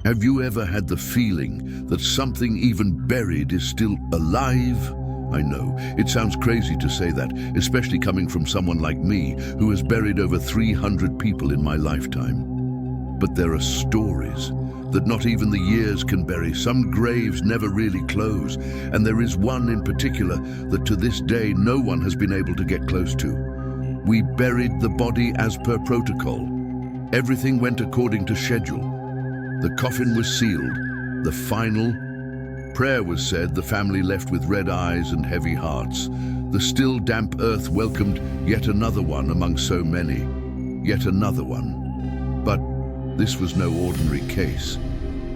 Have you ever had the feeling that something even buried is still alive? I know, it sounds crazy to say that, especially coming from someone like me who has buried over 300 people in my lifetime. But there are stories that not even the years can bury. Some graves never really close, and there is one in particular that to this day no one has been able to get close to. We buried the body as per protocol. Everything went according to schedule. The coffin was sealed. The final prayer was said. The family left with red eyes and heavy hearts. The still damp earth welcomed yet another one among so many. Yet another one. But this was no ordinary case.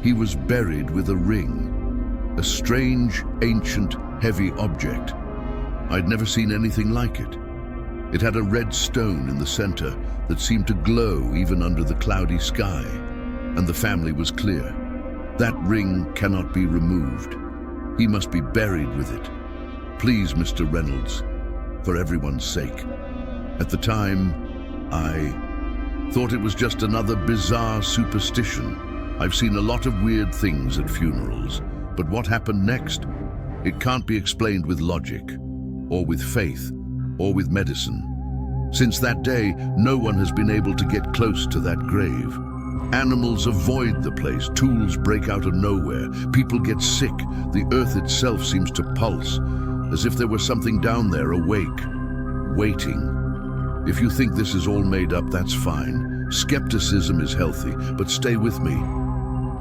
He was buried with a ring. A strange, ancient, heavy object. I'd never seen anything like it. It had a red stone in the center that seemed to glow even under the cloudy sky. And the family was clear. That ring cannot be removed. He must be buried with it. Please, Mr. Reynolds, for everyone's sake. At the time, I thought it was just another bizarre superstition. I've seen a lot of weird things at funerals, but what happened next? It can't be explained with logic, or with faith, or with medicine. Since that day, no one has been able to get close to that grave. Animals avoid the place, tools break out of nowhere, people get sick, the earth itself seems to pulse, as if there was something down there awake, waiting. If you think this is all made up, that's fine. Skepticism is healthy, but stay with me.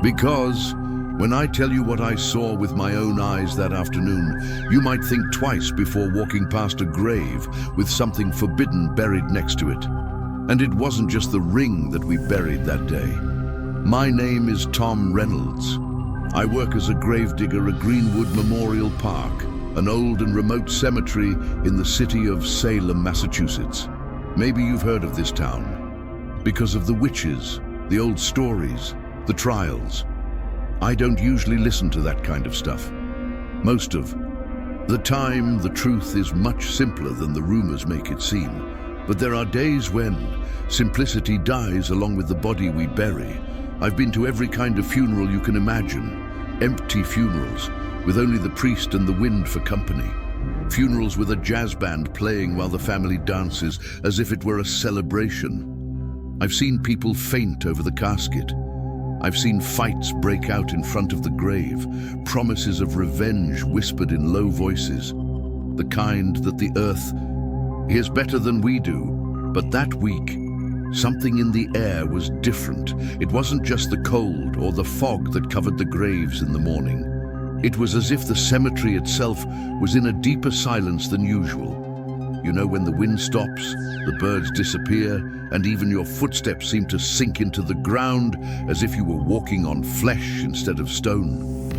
Because when I tell you what I saw with my own eyes that afternoon, you might think twice before walking past a grave with something forbidden buried next to it. And it wasn't just the ring that we buried that day. My name is Tom Reynolds. I work as a gravedigger at Greenwood Memorial Park, an old and remote cemetery in the city of Salem, Massachusetts. Maybe you've heard of this town because of the witches, the old stories, the trials. I don't usually listen to that kind of stuff. Most of the time, the truth is much simpler than the rumors make it seem. But there are days when simplicity dies along with the body we bury. I've been to every kind of funeral you can imagine. Empty funerals, with only the priest and the wind for company. Funerals with a jazz band playing while the family dances as if it were a celebration. I've seen people faint over the casket. I've seen fights break out in front of the grave, promises of revenge whispered in low voices. The kind that the earth hears better than we do. But that week, something in the air was different. It wasn't just the cold or the fog that covered the graves in the morning. It was as if the cemetery itself was in a deeper silence than usual. You know, when the wind stops, the birds disappear, and even your footsteps seem to sink into the ground as if you were walking on flesh instead of stone.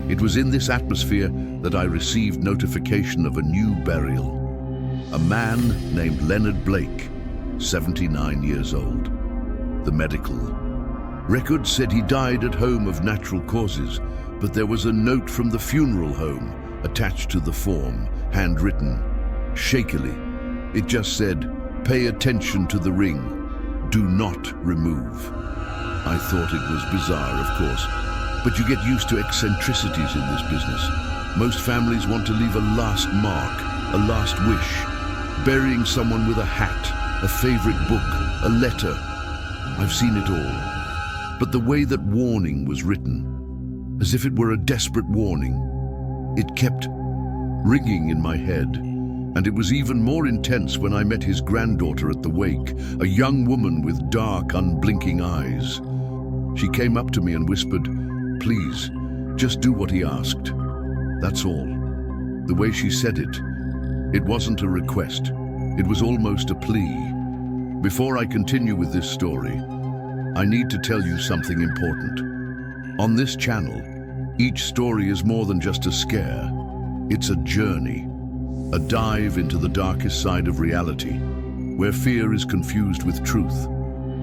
It was in this atmosphere that I received notification of a new burial. A man named Leonard Blake, 79 years old. The medical record said he died at home of natural causes, but there was a note from the funeral home attached to the form, handwritten, shakily. It just said, "Pay attention to the ring. Do not remove." I thought it was bizarre, of course, but you get used to eccentricities in this business. Most families want to leave a last mark, a last wish. Burying someone with a hat, a favorite book, a letter. I've seen it all. But the way that warning was written, as if it were a desperate warning, it kept ringing in my head. And it was even more intense when I met his granddaughter at the wake, a young woman with dark, unblinking eyes. She came up to me and whispered, "Please, just do what he asked." That's all. The way she said it, it wasn't a request. It was almost a plea. Before I continue with this story, I need to tell you something important. On this channel, each story is more than just a scare. It's a journey, a dive into the darkest side of reality, where fear is confused with truth.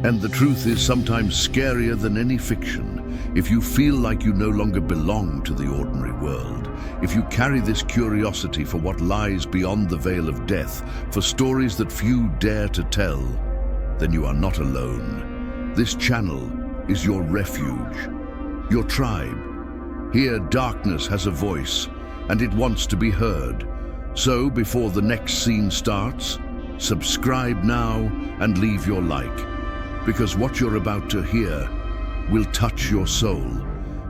And the truth is sometimes scarier than any fiction. If you feel like you no longer belong to the ordinary world, if you carry this curiosity for what lies beyond the veil of death, for stories that few dare to tell, then you are not alone. This channel is your refuge, your tribe. Here, darkness has a voice, and it wants to be heard. So, before the next scene starts, subscribe now and leave your like, because what you're about to hear will touch your soul,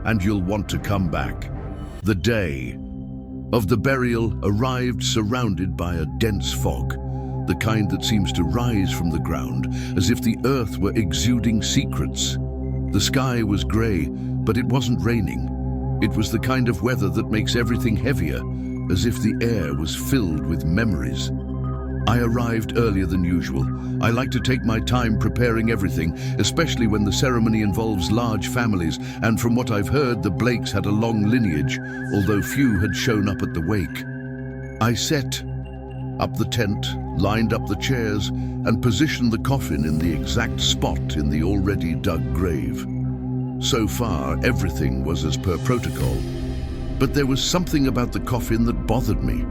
and you'll want to come back. The day of the burial arrived surrounded by a dense fog, the kind that seems to rise from the ground, as if the earth were exuding secrets. The sky was grey, but it wasn't raining. It was the kind of weather that makes everything heavier, as if the air was filled with memories. I arrived earlier than usual. I like to take my time preparing everything, especially when the ceremony involves large families, and from what I've heard, the Blakes had a long lineage, although few had shown up at the wake. I set up the tent, lined up the chairs, and positioned the coffin in the exact spot in the already dug grave. So far, everything was as per protocol, but there was something about the coffin that bothered me.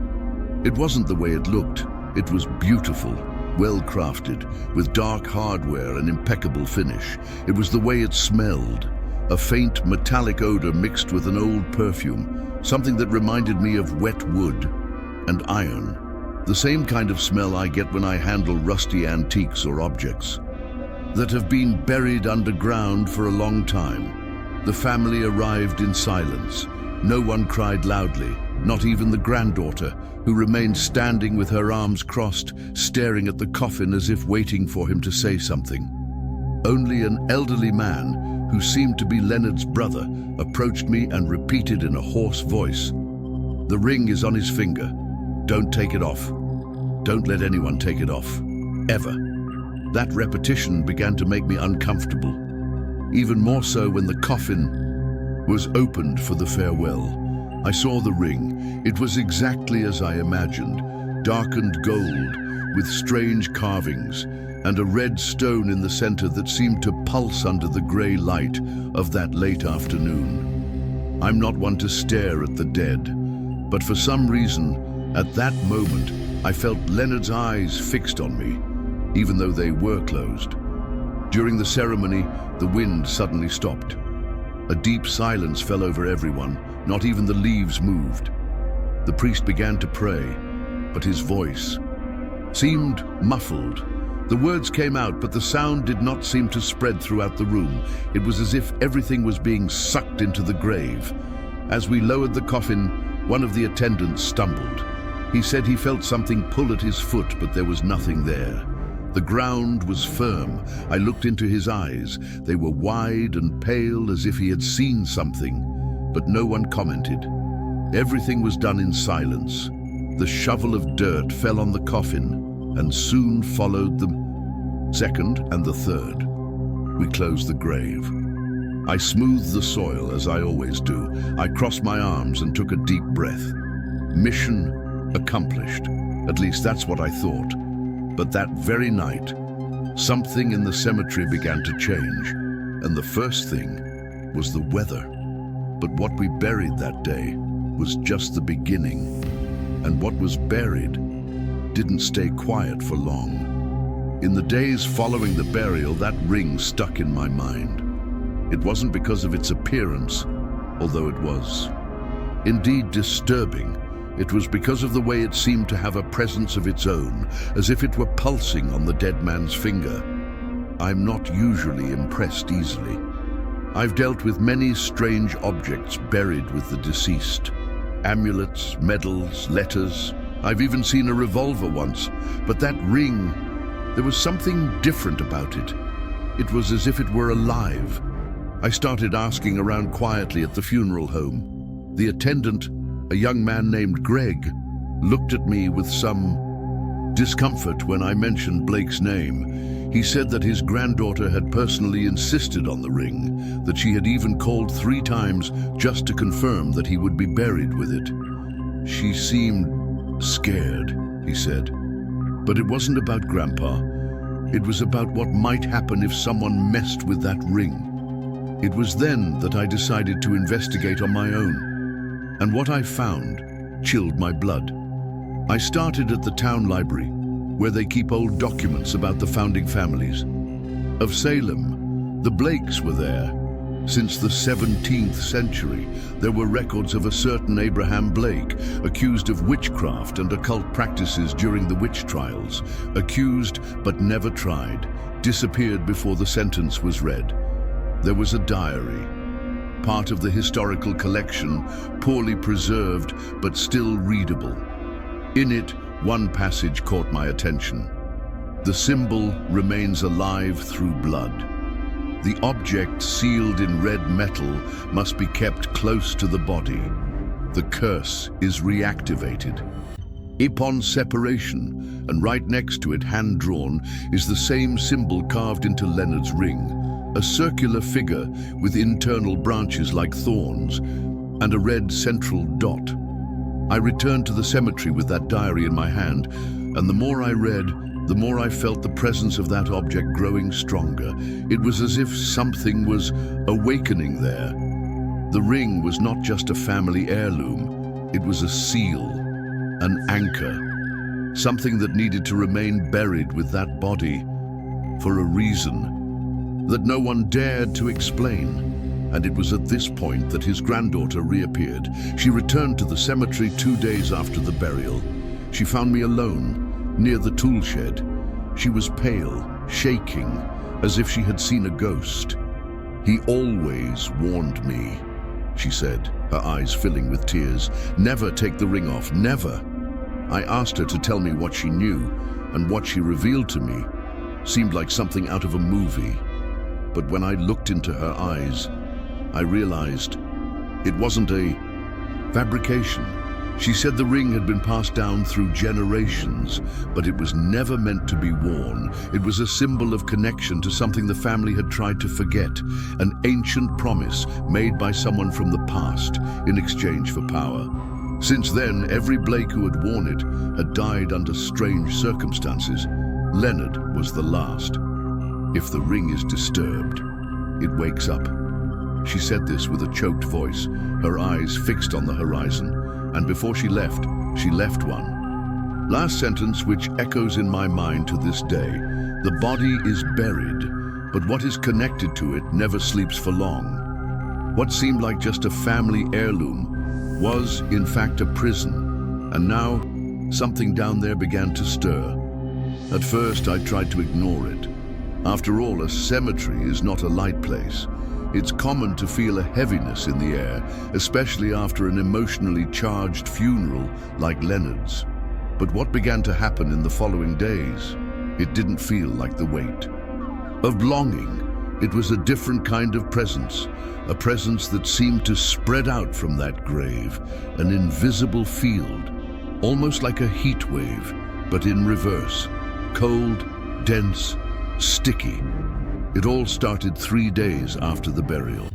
It wasn't the way it looked. It was beautiful, well-crafted, with dark hardware and impeccable finish. It was the way it smelled, a faint metallic odor mixed with an old perfume, something that reminded me of wet wood and iron, the same kind of smell I get when I handle rusty antiques or objects that have been buried underground for a long time. The family arrived in silence. No one cried loudly, not even the granddaughter, who remained standing with her arms crossed, staring at the coffin as if waiting for him to say something. Only an elderly man, who seemed to be Leonard's brother, approached me and repeated in a hoarse voice, "The ring is on his finger. Don't take it off. Don't let anyone take it off. Ever." That repetition began to make me uncomfortable, even more so when the coffin was opened for the farewell. I saw the ring. It was exactly as I imagined, darkened gold with strange carvings and a red stone in the center that seemed to pulse under the gray light of that late afternoon. I'm not one to stare at the dead, but for some reason, at that moment, I felt Leonard's eyes fixed on me, even though they were closed. During the ceremony, the wind suddenly stopped. A deep silence fell over everyone. Not even the leaves moved. The priest began to pray, but his voice seemed muffled. The words came out, but the sound did not seem to spread throughout the room. It was as if everything was being sucked into the grave. As we lowered the coffin, one of the attendants stumbled. He said he felt something pull at his foot, but there was nothing there. The ground was firm. I looked into his eyes. They were wide and pale, as if he had seen something, but no one commented. Everything was done in silence. The shovel of dirt fell on the coffin, and soon followed the second and the third. We closed the grave. I smoothed the soil, as I always do. I crossed my arms and took a deep breath. Mission accomplished. At least that's what I thought. But that very night, something in the cemetery began to change, and the first thing was the weather. But what we buried that day was just the beginning, and what was buried didn't stay quiet for long. In the days following the burial, that ring stuck in my mind. It wasn't because of its appearance, although it was indeed disturbing. It was because of the way it seemed to have a presence of its own, as if it were pulsing on the dead man's finger. I'm not usually impressed easily. I've dealt with many strange objects buried with the deceased. Amulets, medals, letters. I've even seen a revolver once, but that ring, there was something different about it. It was as if it were alive. I started asking around quietly at the funeral home. The attendant, a young man named Greg, looked at me with some discomfort when I mentioned Blake's name. He said that his granddaughter had personally insisted on the ring, that she had even called 3 times just to confirm that he would be buried with it. She seemed scared, he said. But it wasn't about Grandpa. It was about what might happen if someone messed with that ring. It was then that I decided to investigate on my own. And what I found chilled my blood. I started at the town library, where they keep old documents about the founding families. Of Salem, the Blakes were there, Since the 17th century, there were records of a certain Abraham Blake, accused of witchcraft and occult practices during the witch trials. Accused but never tried, disappeared before the sentence was read. There was a diary, part of the historical collection, poorly preserved but still readable. In it, one passage caught my attention. The symbol remains alive through blood. The object, sealed in red metal, must be kept close to the body. The curse is reactivated. Upon separation, and right next to it, hand-drawn, is the same symbol carved into Leonard's ring, a circular figure with internal branches like thorns, and a red central dot. I returned to the cemetery with that diary in my hand, and the more I read, the more I felt the presence of that object growing stronger. It was as if something was awakening there. The ring was not just a family heirloom, it was a seal, an anchor, something that needed to remain buried with that body for a reason that no one dared to explain. And it was at this point that his granddaughter reappeared. She returned to the cemetery 2 days after the burial. She found me alone, near the tool shed. She was pale, shaking, as if she had seen a ghost. "He always warned me," she said, her eyes filling with tears. "Never take the ring off, never." I asked her to tell me what she knew, and what she revealed to me seemed like something out of a movie. But when I looked into her eyes, I realized it wasn't a fabrication. She said the ring had been passed down through generations, but it was never meant to be worn. It was a symbol of connection to something the family had tried to forget, an ancient promise made by someone from the past in exchange for power. Since then, every Blake who had worn it had died under strange circumstances. Leonard was the last. If the ring is disturbed, it wakes up. She said this with a choked voice, her eyes fixed on the horizon. And before she left one. Last sentence which echoes in my mind to this day. The body is buried, but what is connected to it never sleeps for long. What seemed like just a family heirloom was, in fact, a prison. And now, something down there began to stir. At first, I tried to ignore it. After all, a cemetery is not a light place. It's common to feel a heaviness in the air, especially after an emotionally charged funeral like Leonard's. But what began to happen in the following days? It didn't feel like the weight of longing. It was a different kind of presence, a presence that seemed to spread out from that grave, an invisible field, almost like a heat wave, but in reverse, cold, dense, sticky. It all started 3 days after the burial.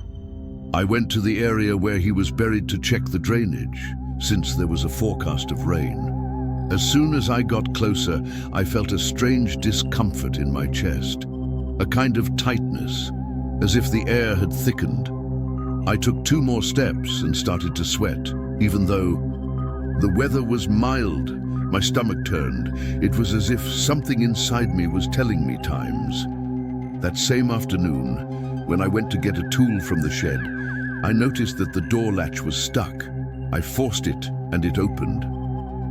I went to the area where he was buried to check the drainage, since there was a forecast of rain. As soon as I got closer, I felt a strange discomfort in my chest, a kind of tightness, as if the air had thickened. I took 2 more steps and started to sweat, even though the weather was mild. My stomach turned. It was as if something inside me was telling me times. That same afternoon, when I went to get a tool from the shed, I noticed that the door latch was stuck. I forced it, and it opened,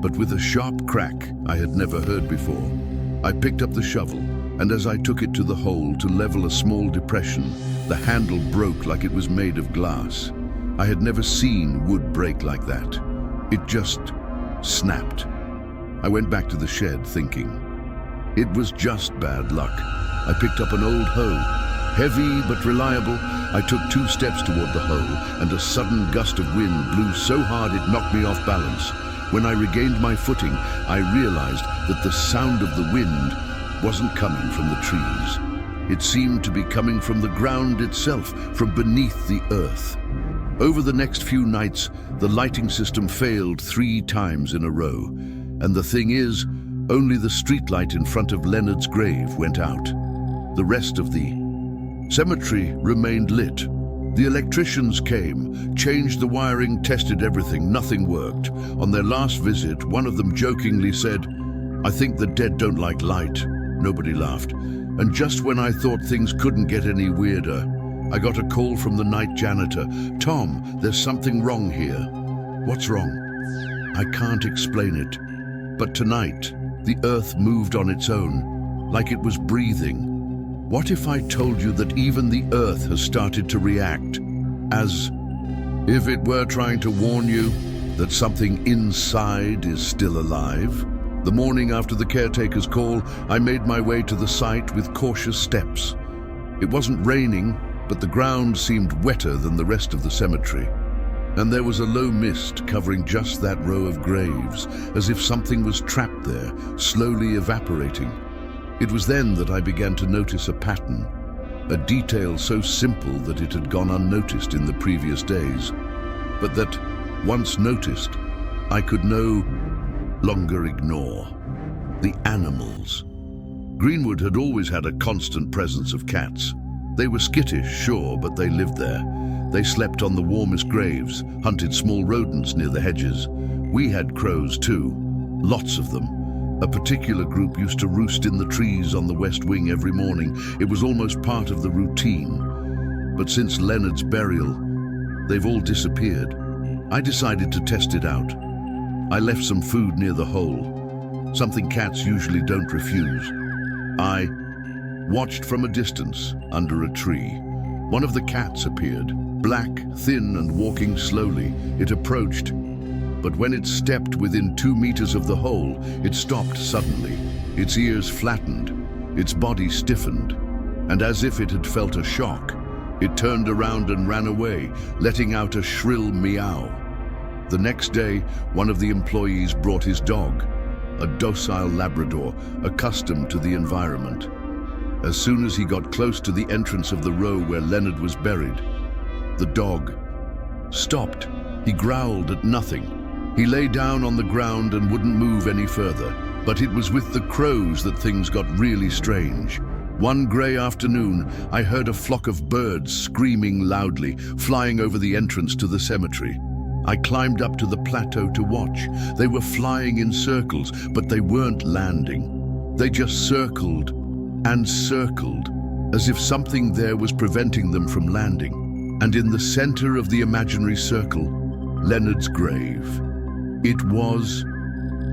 but with a sharp crack I had never heard before. I picked up the shovel, and as I took it to the hole to level a small depression, the handle broke like it was made of glass. I had never seen wood break like that. It just snapped. I went back to the shed thinking, it was just bad luck. I picked up an old hoe, heavy but reliable. I took 2 steps toward the hoe, and a sudden gust of wind blew so hard it knocked me off balance. When I regained my footing, I realized that the sound of the wind wasn't coming from the trees. It seemed to be coming from the ground itself, from beneath the earth. Over the next few nights, the lighting system failed 3 times in a row. And the thing is, only the streetlight in front of Leonard's grave went out. The rest of the cemetery remained lit. The electricians came, changed the wiring, tested everything. Nothing worked. On their last visit, one of them jokingly said, "I think the dead don't like light." Nobody laughed. And just when I thought things couldn't get any weirder, I got a call from the night janitor. "Tom, there's something wrong here." "What's wrong?" "I can't explain it, but tonight, the earth moved on its own, like it was breathing." What if I told you that even the earth has started to react, as if it were trying to warn you that something inside is still alive? The morning after the caretaker's call, I made my way to the site with cautious steps. It wasn't raining, but the ground seemed wetter than the rest of the cemetery. And there was a low mist covering just that row of graves, as if something was trapped there, slowly evaporating. It was then that I began to notice a pattern, a detail so simple that it had gone unnoticed in the previous days, but that, once noticed, I could no longer ignore. The animals. Greenwood had always had a constant presence of cats. They were skittish, sure, but they lived there. They slept on the warmest graves, hunted small rodents near the hedges. We had crows too, lots of them. A particular group used to roost in the trees on the west wing every morning. It was almost part of the routine. But since Leonard's burial, they've all disappeared. I decided to test it out. I left some food near the hole, something cats usually don't refuse. I watched from a distance under a tree. One of the cats appeared, black, thin, and walking slowly. It approached, but when it stepped within 2 meters of the hole, it stopped suddenly. Its ears flattened, its body stiffened, and as if it had felt a shock, it turned around and ran away, letting out a shrill meow. The next day, one of the employees brought his dog, a docile Labrador, accustomed to the environment. As soon as he got close to the entrance of the row where Leonard was buried, the dog stopped. He growled at nothing. He lay down on the ground and wouldn't move any further. But it was with the crows that things got really strange. One grey afternoon, I heard a flock of birds screaming loudly, flying over the entrance to the cemetery. I climbed up to the plateau to watch. They were flying in circles, but they weren't landing. They just circled and circled, as if something there was preventing them from landing. And in the center of the imaginary circle, Leonard's grave. It was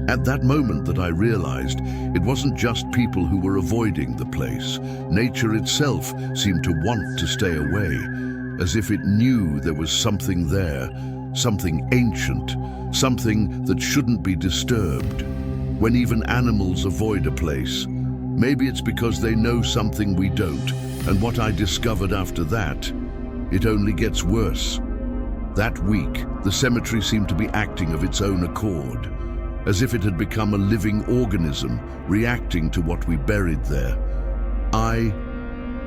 at that moment that I realized it wasn't just people who were avoiding the place. Nature itself seemed to want to stay away, as if it knew there was something there, something ancient, something that shouldn't be disturbed. When even animals avoid a place, maybe it's because they know something we don't, and what I discovered after that, it only gets worse. That week, the cemetery seemed to be acting of its own accord, as if it had become a living organism, reacting to what we buried there. I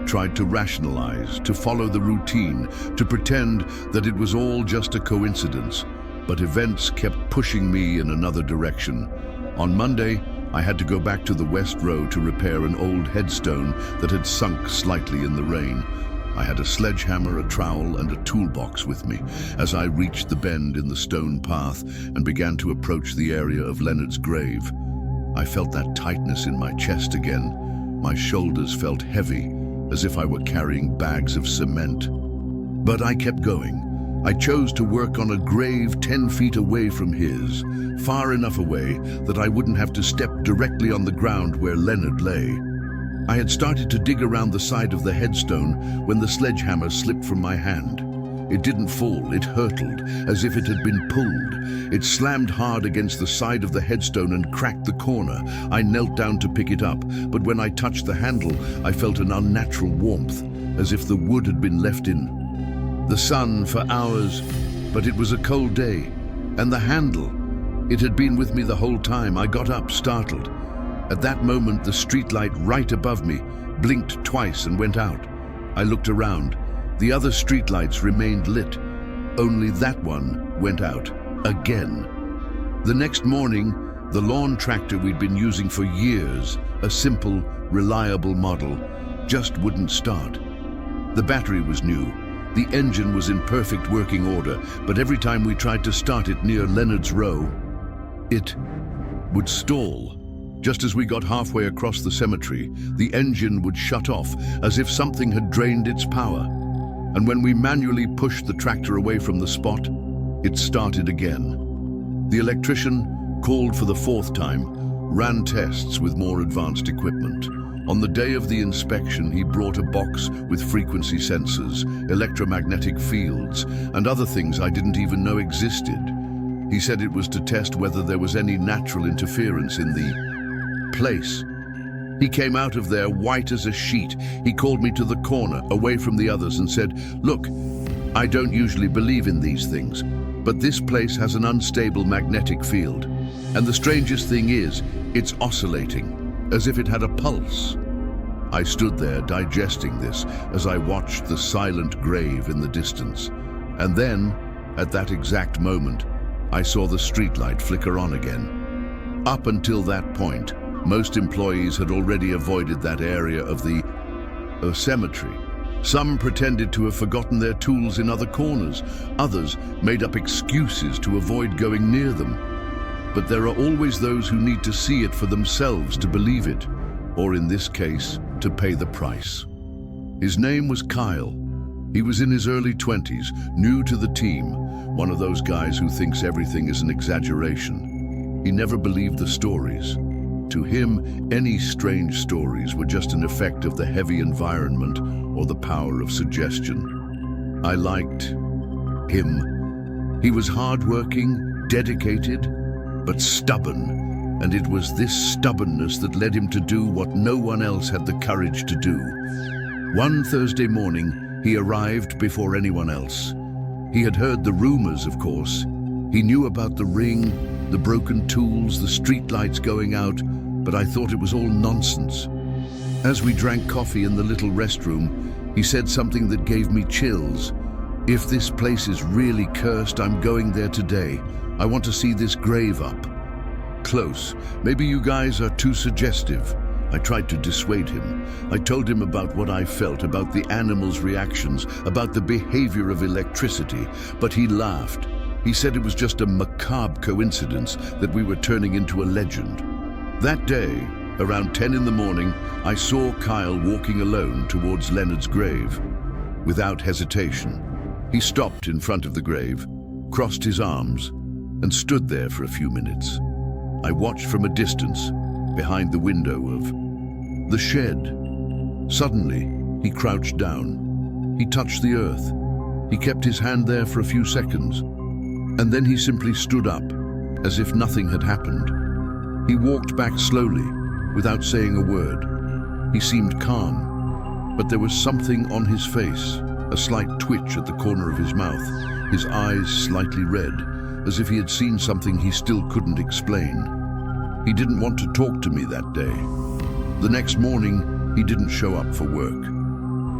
tried to rationalize, to follow the routine, to pretend that it was all just a coincidence, but events kept pushing me in another direction. On Monday, I had to go back to the West Row to repair an old headstone that had sunk slightly in the rain. I had a sledgehammer, a trowel, and a toolbox with me as I reached the bend in the stone path and began to approach the area of Leonard's grave. I felt that tightness in my chest again. My shoulders felt heavy, as if I were carrying bags of cement. But I kept going. I chose to work on a grave 10 feet away from his, far enough away that I wouldn't have to step directly on the ground where Leonard lay. I had started to dig around the side of the headstone when the sledgehammer slipped from my hand. It didn't fall, it hurtled, as if it had been pulled. It slammed hard against the side of the headstone and cracked the corner. I knelt down to pick it up, but when I touched the handle, I felt an unnatural warmth, as if the wood had been left in the sun for hours. But it was a cold day, and the handle, it had been with me the whole time. I got up, startled. At that moment, the streetlight right above me blinked twice and went out. I looked around. The other streetlights remained lit. Only that one went out again. The next morning, the lawn tractor we'd been using for years, a simple, reliable model, just wouldn't start. The battery was new. The engine was in perfect working order, but every time we tried to start it near Leonard's Row, it would stall. Just as we got halfway across the cemetery, the engine would shut off, as if something had drained its power. And when we manually pushed the tractor away from the spot, it started again. The electrician, called for the fourth time, ran tests with more advanced equipment. On the day of the inspection, he brought a box with frequency sensors, electromagnetic fields, and other things I didn't even know existed. He said it was to test whether there was any natural interference in the place. He came out of there white as a sheet. He called me to the corner, away from the others, and said, "Look, I don't usually believe in these things, but this place has an unstable magnetic field. And the strangest thing is, it's oscillating, as if it had a pulse." I stood there digesting this as I watched the silent grave in the distance. And then, at that exact moment, I saw the streetlight flicker on again. Up until that point, most employees had already avoided that area of the cemetery. Some pretended to have forgotten their tools in other corners. Others made up excuses to avoid going near them. But there are always those who need to see it for themselves to believe it, or in this case, to pay the price. His name was Kyle. He was in his early 20s, new to the team, one of those guys who thinks everything is an exaggeration. He never believed the stories. To him, any strange stories were just an effect of the heavy environment or the power of suggestion. I liked him. He was hardworking, dedicated, but stubborn, and it was this stubbornness that led him to do what no one else had the courage to do. One Thursday morning, he arrived before anyone else. He had heard the rumors, of course. He knew about the ring, the broken tools, the streetlights going out, but I thought it was all nonsense. As we drank coffee in the little restroom, he said something that gave me chills. "If this place is really cursed, I'm going there today. I want to see this grave up close. Maybe you guys are too suggestive." I tried to dissuade him. I told him about what I felt, about the animals' reactions, about the behavior of electricity, but he laughed. He said it was just a macabre coincidence that we were turning into a legend. That day, around 10 in the morning, I saw Kyle walking alone towards Leonard's grave. Without hesitation, he stopped in front of the grave, crossed his arms, and stood there for a few minutes. I watched from a distance, behind the window of the shed. Suddenly, he crouched down. He touched the earth. He kept his hand there for a few seconds, and then he simply stood up, as if nothing had happened. He walked back slowly, without saying a word. He seemed calm, but there was something on his face, a slight twitch at the corner of his mouth, his eyes slightly red, as if he had seen something he still couldn't explain. He didn't want to talk to me that day. The next morning, he didn't show up for work.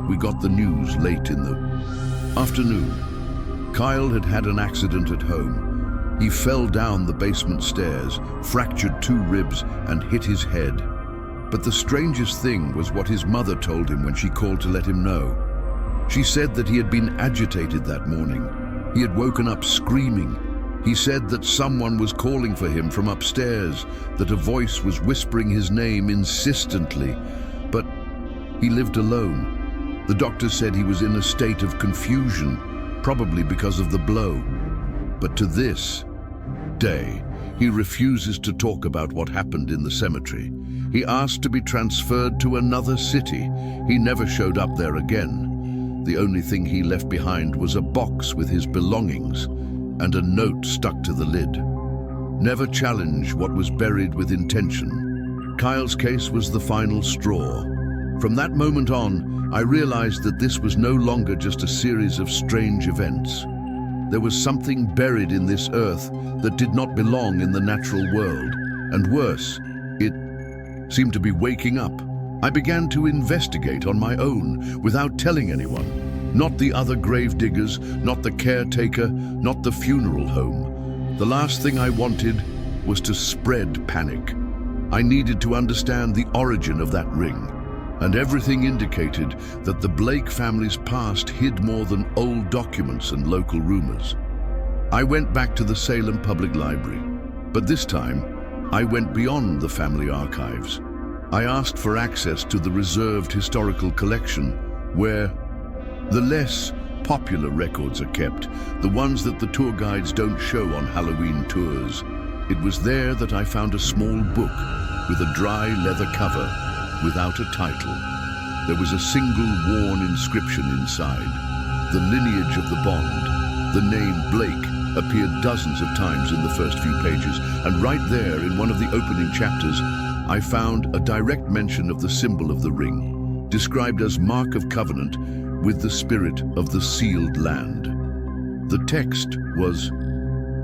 We got the news late in the afternoon. Kyle had had an accident at home. He fell down the basement stairs, fractured 2 ribs, and hit his head. But the strangest thing was what his mother told him when she called to let him know. She said that he had been agitated that morning. He had woken up screaming. He said that someone was calling for him from upstairs, that a voice was whispering his name insistently. But he lived alone. The doctor said he was in a state of confusion, probably because of the blow. But to this day, he refuses to talk about what happened in the cemetery. He asked to be transferred to another city. He never showed up there again. The only thing he left behind was a box with his belongings and a note stuck to the lid. Never challenge what was buried with intention. Kyle's case was the final straw. From that moment on, I realized that this was no longer just a series of strange events. There was something buried in this earth that did not belong in the natural world. And worse, it seemed to be waking up. I began to investigate on my own, without telling anyone. Not the other gravediggers, not the caretaker, not the funeral home. The last thing I wanted was to spread panic. I needed to understand the origin of that ring. And everything indicated that the Blake family's past hid more than old documents and local rumors. I went back to the Salem Public Library, but this time, I went beyond the family archives. I asked for access to the reserved historical collection, where the less popular records are kept, the ones that the tour guides don't show on Halloween tours. It was there that I found a small book with a dry leather cover without a title. There was a single worn inscription inside. The lineage of the bond, the name Blake, appeared dozens of times in the first few pages, and right there in one of the opening chapters, I found a direct mention of the symbol of the ring, described as mark of covenant with the spirit of the sealed land. The text was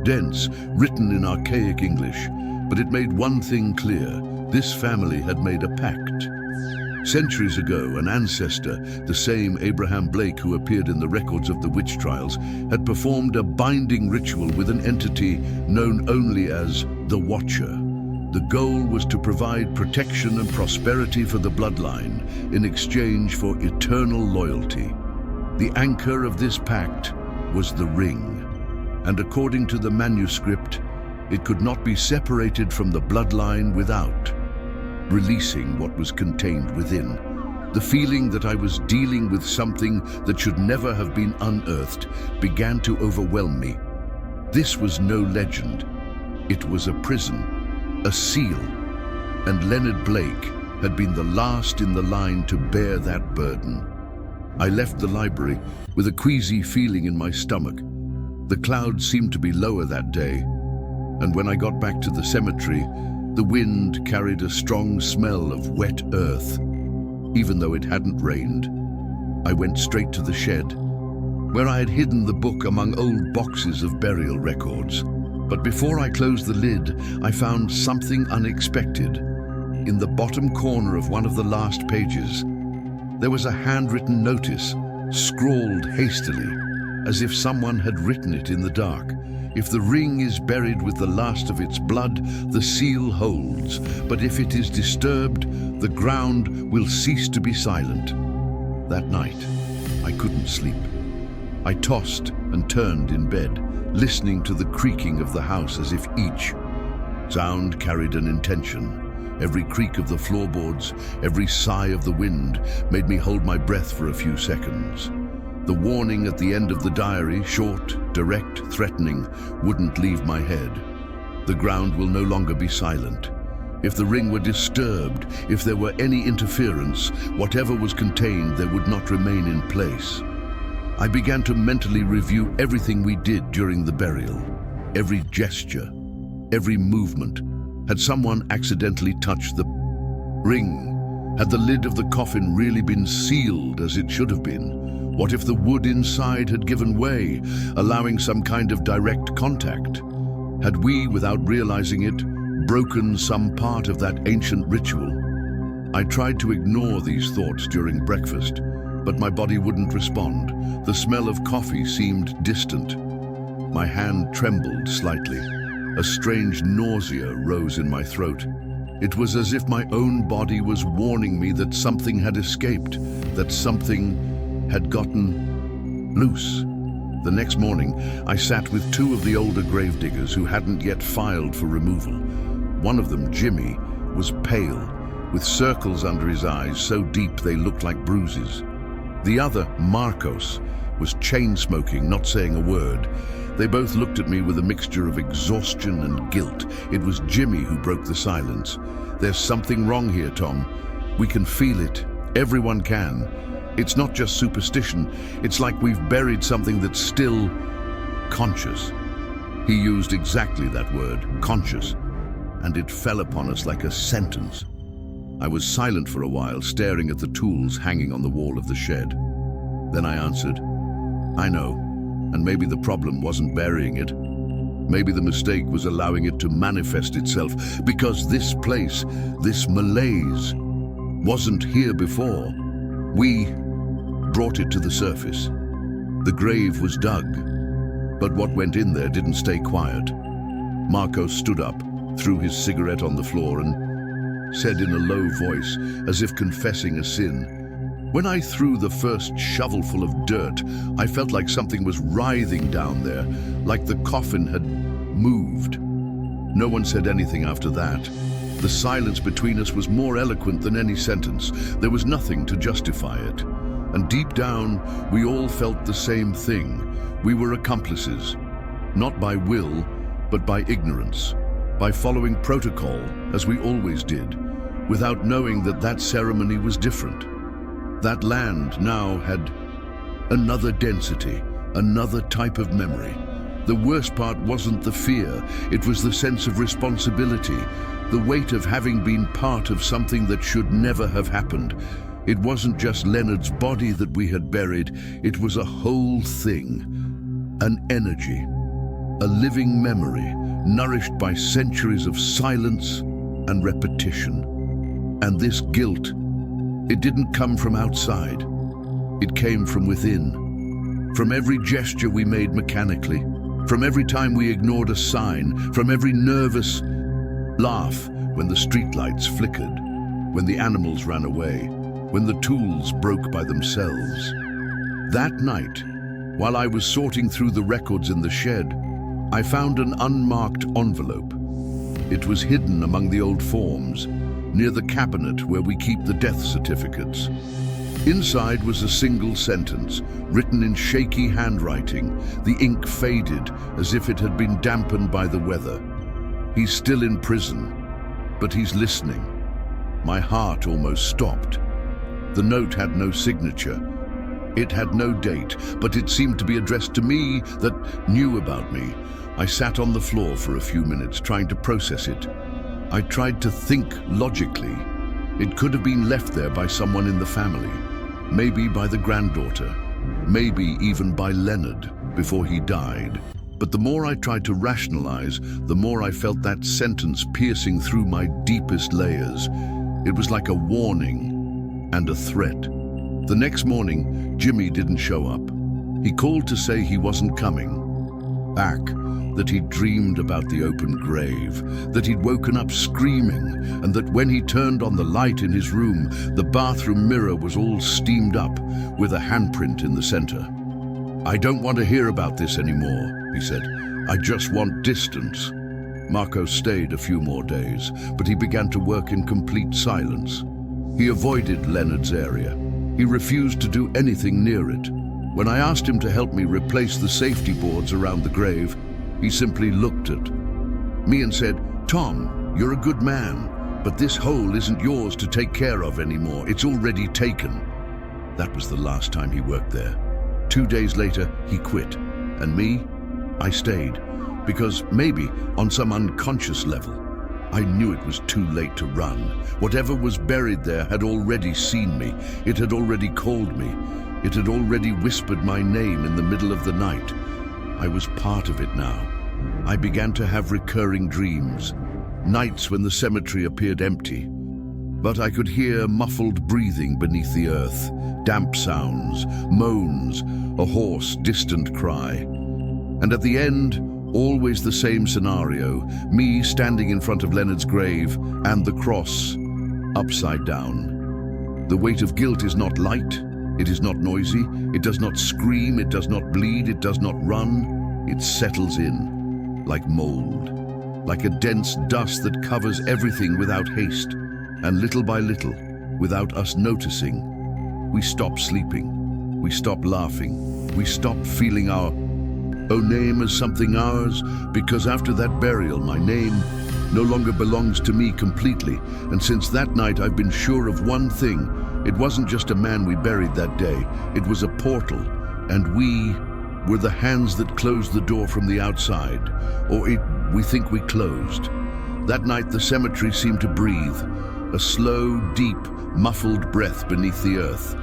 dense, written in archaic English, but it made one thing clear: this family had made a pact. Centuries ago, an ancestor, the same Abraham Blake who appeared in the records of the witch trials, had performed a binding ritual with an entity known only as the Watcher. The goal was to provide protection and prosperity for the bloodline in exchange for eternal loyalty. The anchor of this pact was the ring, and according to the manuscript, it could not be separated from the bloodline without releasing what was contained within. The feeling that I was dealing with something that should never have been unearthed began to overwhelm me. This was no legend. It was a prison, a seal, and Leonard Blake had been the last in the line to bear that burden. I left the library with a queasy feeling in my stomach. The clouds seemed to be lower that day, and when I got back to the cemetery, the wind carried a strong smell of wet earth. Even though it hadn't rained, I went straight to the shed, where I had hidden the book among old boxes of burial records. But before I closed the lid, I found something unexpected. In the bottom corner of one of the last pages, there was a handwritten notice, scrawled hastily, as if someone had written it in the dark. If the ring is buried with the last of its blood, the seal holds. But if it is disturbed, the ground will cease to be silent. That night, I couldn't sleep. I tossed and turned in bed, listening to the creaking of the house as if each sound carried an intention. Every creak of the floorboards, every sigh of the wind made me hold my breath for a few seconds. The warning at the end of the diary, short, direct, threatening, wouldn't leave my head. The ground will no longer be silent. If the ring were disturbed, if there were any interference, whatever was contained there would not remain in place. I began to mentally review everything we did during the burial. Every gesture, every movement. Had someone accidentally touched the ring? Had the lid of the coffin really been sealed as it should have been? What if the wood inside had given way, allowing some kind of direct contact? Had we, without realizing it, broken some part of that ancient ritual? I tried to ignore these thoughts during breakfast, but my body wouldn't respond. The smell of coffee seemed distant. My hand trembled slightly. A strange nausea rose in my throat. It was as if my own body was warning me that something had escaped, that something had gotten loose. The next morning, I sat with two of the older gravediggers who hadn't yet filed for removal. One of them, Jimmy, was pale, with circles under his eyes so deep they looked like bruises. The other, Marcos, was chain-smoking, not saying a word. They both looked at me with a mixture of exhaustion and guilt. It was Jimmy who broke the silence. "There's something wrong here, Tom. We can feel it. Everyone can. It's not just superstition. It's like we've buried something that's still conscious." He used exactly that word, conscious, and it fell upon us like a sentence. I was silent for a while, staring at the tools hanging on the wall of the shed. Then I answered, "I know, and maybe the problem wasn't burying it. Maybe the mistake was allowing it to manifest itself, because this place, this malaise, wasn't here before. We brought it to the surface. The grave was dug, but what went in there didn't stay quiet." Marcos stood up, threw his cigarette on the floor, and said in a low voice, as if confessing a sin, "When I threw the first shovelful of dirt, I felt like something was writhing down there, like the coffin had moved." No one said anything after that. The silence between us was more eloquent than any sentence. There was nothing to justify it. And deep down, we all felt the same thing. We were accomplices, not by will, but by ignorance, by following protocol, as we always did, without knowing that that ceremony was different. That land now had another density, another type of memory. The worst part wasn't the fear, it was the sense of responsibility, the weight of having been part of something that should never have happened. It wasn't just Leonard's body that we had buried, it was a whole thing, an energy, a living memory, nourished by centuries of silence and repetition. And this guilt, it didn't come from outside, it came from within. From every gesture we made mechanically, from every time we ignored a sign, from every nervous laugh when the streetlights flickered, when the animals ran away, when the tools broke by themselves. That night, while I was sorting through the records in the shed, I found an unmarked envelope. It was hidden among the old forms, near the cabinet where we keep the death certificates. Inside was a single sentence, written in shaky handwriting, the ink faded as if it had been dampened by the weather. He's still in prison, but he's listening. My heart almost stopped. The note had no signature. It had no date, but it seemed to be addressed to me that knew about me. I sat on the floor for a few minutes, trying to process it. I tried to think logically. It could have been left there by someone in the family. Maybe by the granddaughter, maybe even by Leonard before he died. But the more I tried to rationalize, the more I felt that sentence piercing through my deepest layers. It was like a warning and a threat. The next morning, Jimmy didn't show up. He called to say he wasn't coming back, that he'd dreamed about the open grave, that he'd woken up screaming, and that when he turned on the light in his room, the bathroom mirror was all steamed up with a handprint in the center. "I don't want to hear about this anymore," he said. "I just want distance." Marco stayed a few more days, but he began to work in complete silence. He avoided Leonard's area. He refused to do anything near it. When I asked him to help me replace the safety boards around the grave, he simply looked at me and said, "Tom, you're a good man, but this hole isn't yours to take care of anymore. It's already taken." That was the last time he worked there. 2 days later, he quit. And me? I stayed. Because maybe, on some unconscious level, I knew it was too late to run. Whatever was buried there had already seen me. It had already called me. It had already whispered my name in the middle of the night. I was part of it now. I began to have recurring dreams, nights when the cemetery appeared empty. But I could hear muffled breathing beneath the earth, damp sounds, moans, a hoarse, distant cry. And at the end, always the same scenario, me standing in front of Leonard's grave and the cross upside down. The weight of guilt is not light, it is not noisy, it does not scream, it does not bleed, it does not run. It settles in, like mold, like a dense dust that covers everything without haste. And little by little, without us noticing, we stop sleeping, we stop laughing, we stop feeling our own name as something ours, because after that burial, my name no longer belongs to me completely. And since that night, I've been sure of one thing. It wasn't just a man we buried that day. It was a portal, and we were the hands that closed the door from the outside, or we think we closed. That night, the cemetery seemed to breathe, a slow, deep, muffled breath beneath the earth.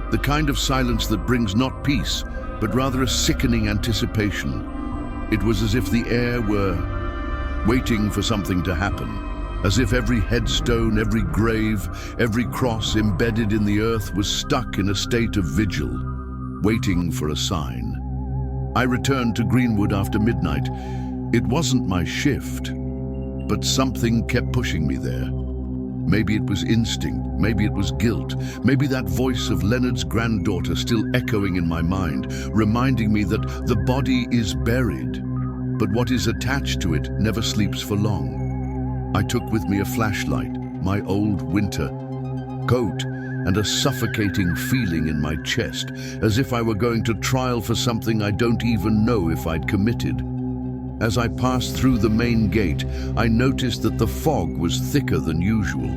The kind of silence that brings not peace, but rather a sickening anticipation. It was as if the air were waiting for something to happen, as if every headstone, every grave, every cross embedded in the earth was stuck in a state of vigil, waiting for a sign. I returned to Greenwood after midnight. It wasn't my shift, but something kept pushing me there. Maybe it was instinct, maybe it was guilt, maybe that voice of Leonard's granddaughter still echoing in my mind, reminding me that the body is buried, but what is attached to it never sleeps for long. I took with me a flashlight, my old winter coat, and a suffocating feeling in my chest, as if I were going to trial for something I don't even know if I'd committed. As I passed through the main gate, I noticed that the fog was thicker than usual,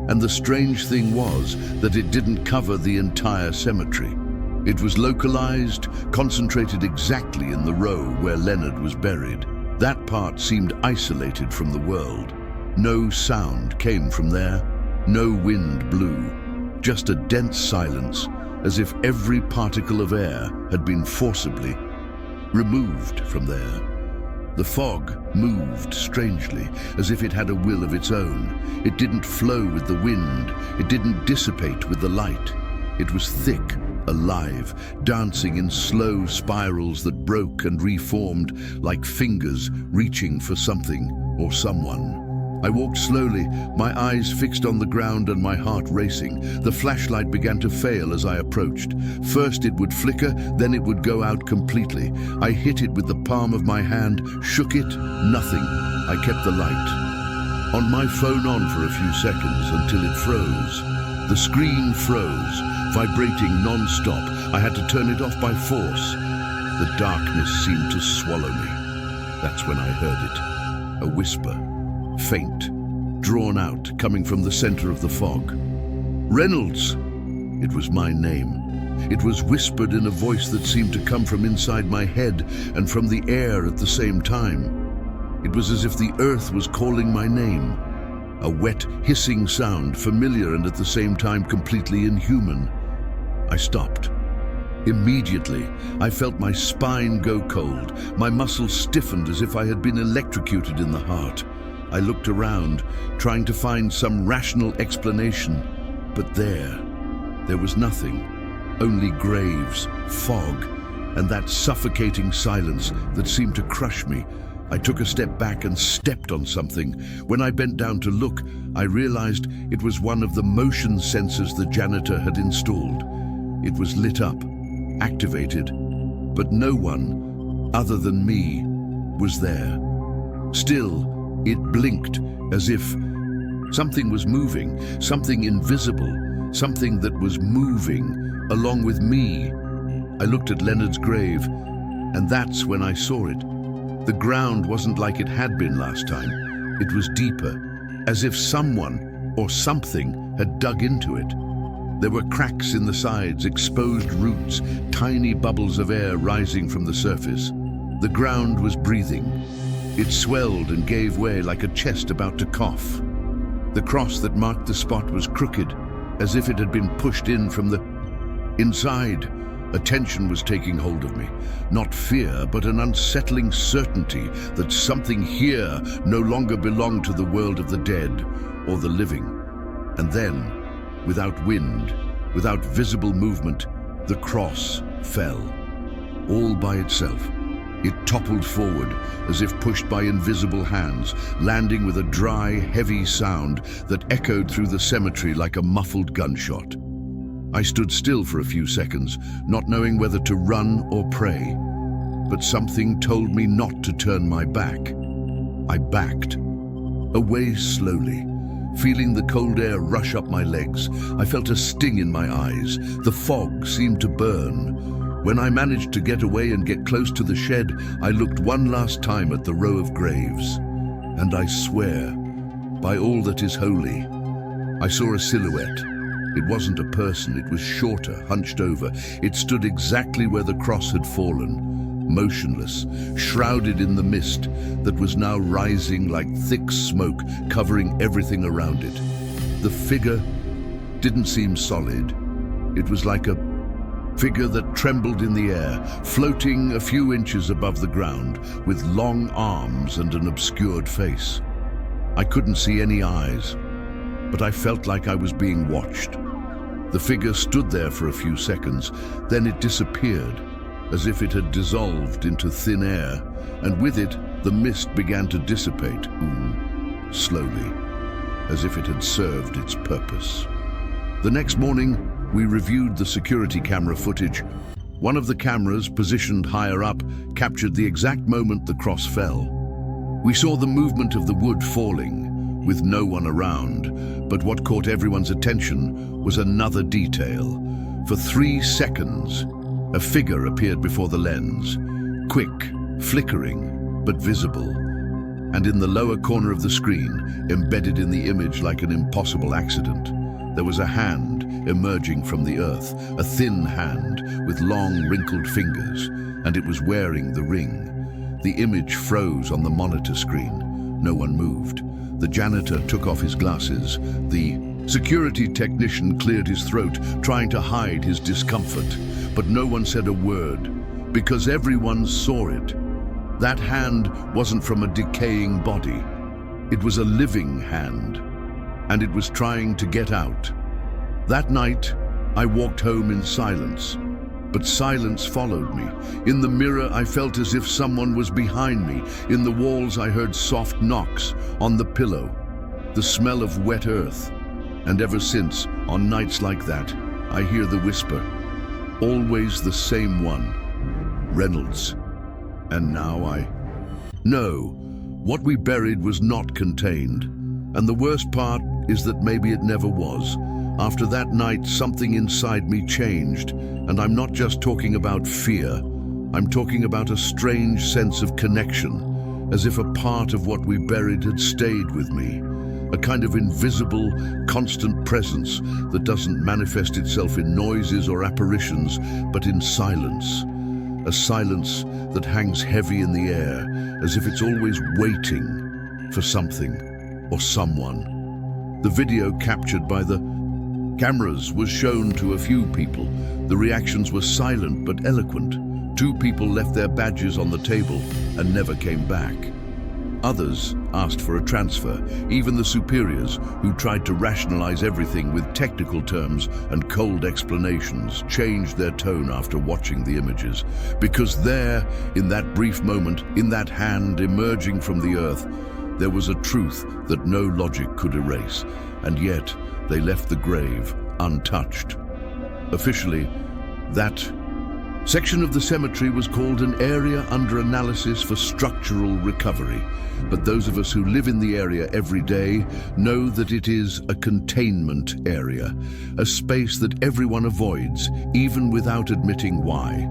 and the strange thing was that it didn't cover the entire cemetery. It was localized, concentrated exactly in the row where Leonard was buried. That part seemed isolated from the world. No sound came from there, no wind blew, just a dense silence, as if every particle of air had been forcibly removed from there. The fog moved strangely, as if it had a will of its own. It didn't flow with the wind, it didn't dissipate with the light. It was thick, alive, dancing in slow spirals that broke and reformed like fingers reaching for something or someone. I walked slowly, my eyes fixed on the ground and my heart racing. The flashlight began to fail as I approached. First it would flicker, then it would go out completely. I hit it with the palm of my hand, shook it, nothing. I kept the light on my phone on for a few seconds until it froze. The screen froze, vibrating non-stop. I had to turn it off by force. The darkness seemed to swallow me. That's when I heard it. A whisper, faint, drawn out, coming from the center of the fog. Reynolds! It was my name. It was whispered in a voice that seemed to come from inside my head and from the air at the same time. It was as if the earth was calling my name. A wet, hissing sound, familiar and at the same time completely inhuman. I stopped. Immediately, I felt my spine go cold. My muscles stiffened as if I had been electrocuted in the heart. I looked around, trying to find some rational explanation, but there was nothing. Only graves, fog, and that suffocating silence that seemed to crush me. I took a step back and stepped on something. When I bent down to look, I realized it was one of the motion sensors the janitor had installed. It was lit up, activated, but no one, other than me, was there. Still, it blinked as if something was moving, something invisible, something that was moving along with me. I looked at Leonard's grave, and that's when I saw it. The ground wasn't like it had been last time. It was deeper, as if someone or something had dug into it. There were cracks in the sides, exposed roots, tiny bubbles of air rising from the surface. The ground was breathing. It swelled and gave way like a chest about to cough. The cross that marked the spot was crooked, as if it had been pushed in from the inside. A tension was taking hold of me. Not fear, but an unsettling certainty that something here no longer belonged to the world of the dead or the living. And then, without wind, without visible movement, the cross fell. All by itself. It toppled forward, as if pushed by invisible hands, landing with a dry, heavy sound that echoed through the cemetery like a muffled gunshot. I stood still for a few seconds, not knowing whether to run or pray. But something told me not to turn my back. I backed, away slowly, feeling the cold air rush up my legs. I felt a sting in my eyes. The fog seemed to burn. When I managed to get away and get close to the shed, I looked one last time at the row of graves. And I swear, by all that is holy, I saw a silhouette. It wasn't a person, it was shorter, hunched over. It stood exactly where the cross had fallen, motionless, shrouded in the mist that was now rising like thick smoke, covering everything around it. The figure didn't seem solid. It was like a figure that trembled in the air, floating a few inches above the ground, with long arms and an obscured face. I couldn't see any eyes, but I felt like I was being watched. The figure stood there for a few seconds, then it disappeared, as if it had dissolved into thin air, and with it, the mist began to dissipate, slowly, as if it had served its purpose. The next morning, we reviewed the security camera footage. One of the cameras, positioned higher up, captured the exact moment the cross fell. We saw the movement of the wood falling, with no one around, but what caught everyone's attention was another detail. For 3 seconds, a figure appeared before the lens, quick, flickering, but visible. And in the lower corner of the screen, embedded in the image like an impossible accident, there was a hand emerging from the earth, a thin hand with long, wrinkled fingers, and it was wearing the ring. The image froze on the monitor screen. No one moved. The janitor took off his glasses. The security technician cleared his throat, trying to hide his discomfort. But no one said a word, because everyone saw it. That hand wasn't from a decaying body. It was a living hand, and it was trying to get out. That night, I walked home in silence, but silence followed me. In the mirror, I felt as if someone was behind me. In the walls, I heard soft knocks on the pillow, the smell of wet earth. And ever since, on nights like that, I hear the whisper, always the same one, Reynolds. And now I know what we buried was not contained. And the worst part is that maybe it never was. After that night, something inside me changed. And I'm not just talking about fear. I'm talking about a strange sense of connection, as if a part of what we buried had stayed with me. A kind of invisible, constant presence that doesn't manifest itself in noises or apparitions, but in silence. A silence that hangs heavy in the air, as if it's always waiting for something or someone. The video captured by the cameras was shown to a few people. The reactions were silent but eloquent. 2 people left their badges on the table and never came back. Others asked for a transfer. Even the superiors, who tried to rationalize everything with technical terms and cold explanations, changed their tone after watching the images. Because there, in that brief moment, in that hand emerging from the earth, there was a truth that no logic could erase. And yet, they left the grave untouched. Officially, that section of the cemetery was called an area under analysis for structural recovery. But those of us who live in the area every day know that it is a containment area, a space that everyone avoids, even without admitting why.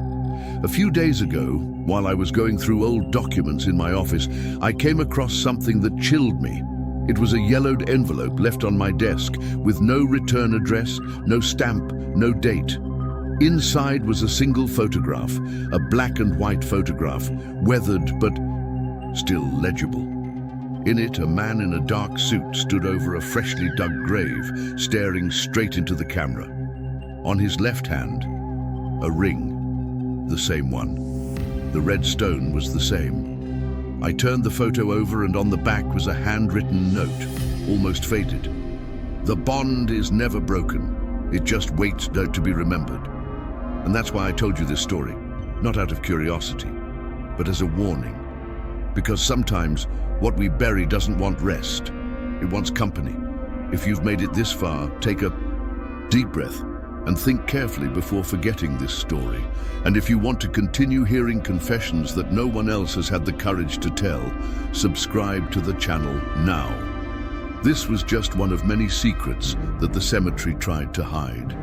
A few days ago, while I was going through old documents in my office, I came across something that chilled me. It was a yellowed envelope left on my desk with no return address, no stamp, no date. Inside was a single photograph, a black and white photograph, weathered but still legible. In it, a man in a dark suit stood over a freshly dug grave, staring straight into the camera. On his left hand, a ring, the same one. The red stone was the same. I turned the photo over, and on the back was a handwritten note, almost faded. The bond is never broken. It just waits to be remembered. And that's why I told you this story, not out of curiosity, but as a warning. Because sometimes what we bury doesn't want rest. It wants company. If you've made it this far, take a deep breath and think carefully before forgetting this story. And if you want to continue hearing confessions that no one else has had the courage to tell, subscribe to the channel now. This was just one of many secrets that the cemetery tried to hide.